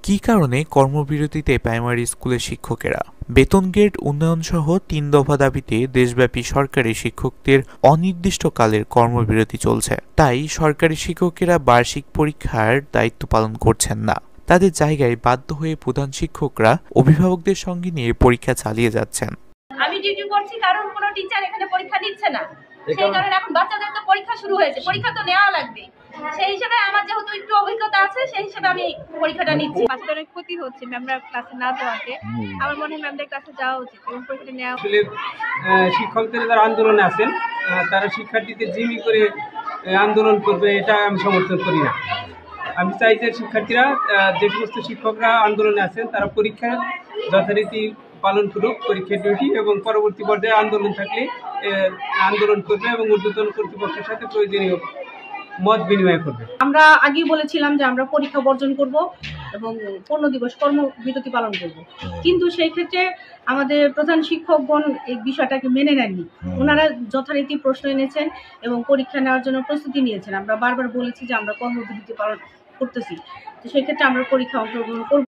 কী কারণে কর্মবিরতিতে প্রাইমারি স্কুলের শিক্ষকেরা? বেতন গ্রেড উন্নয়নসহ ৩ দফা দাবিতে দেশব্যাপী সরকারি শিক্ষকদের অনির্দিষ্টকালের কর্মবিরতি চলছে। তাই সরকারি শিক্ষকেরা বার্ষিক পরীক্ষার দায়িত্ব পালন করছেন না। তাদের জায়গায় বাধ্য হয়ে প্রধান শিক্ষকরা অভিভাবকদের সঙ্গে নিয়ে পরীক্ষা চালিয়ে যাচ্ছেন। আমি ডিউটি করছি, কারণ কোনো টিচার এখানে পরীক্ষা দিচ্ছে না। সেই কারণে এখন বাচ্চাদের তো পরীক্ষা শুরু হয়েছে, পরীক্ষা তো নেওয়া লাগবে। সেই হিসেবে আমার যেহেতু একটু অভিজ্ঞতা আছে, সেই হিসেবে আমি পরীক্ষাটা নিচ্ছি। বাচ্চাদের অনেক ক্ষতি হচ্ছে ম্যামরা ক্লাসে না যাওয়াতে। আমার মনে হয় ম্যামদের ক্লাসে যাওয়া উচিত এবং পরীক্ষাটা নেওয়া। আসলে শিক্ষকদের যারা আন্দোলনে আছেন তারা শিক্ষার্থীদের জিম্মি করে আন্দোলন করবে, এটা আমি সমর্থন করি না। আমি চাই যে শিক্ষার্থীরা, যে সমস্ত শিক্ষকরা আন্দোলনে আছেন তারা পরীক্ষা যথারীতি পালন করুক, পরীক্ষার ডিউটি, এবং পরবর্তী পর্যায়ে আন্দোলন থাকলে আন্দোলন করবে এবং ঊর্ধ্বতন কর্তৃপক্ষের সাথে প্রয়োজনীয় মত বিনিময় করবে। আমরা আগেই বলেছিলাম যে আমরা পরীক্ষা বর্জন করব এবং 15 দিবস কর্মবিরতি পালন করব, কিন্তু সেই ক্ষেত্রে আমাদের প্রধান শিক্ষকগণ এই বিষয়টাকে মেনে নেননি। ওনারা যথারীতি প্রশ্ন এনেছেন এবং পরীক্ষা নেওয়ার জন্য প্রস্তুতি নিয়েছেন। আমরা বারবার বলেছি যে আমরা কর্মবিরতি পালন করতেছি, তো সেই ক্ষেত্রে আমরা পরীক্ষা অংশগ্রহণ করব।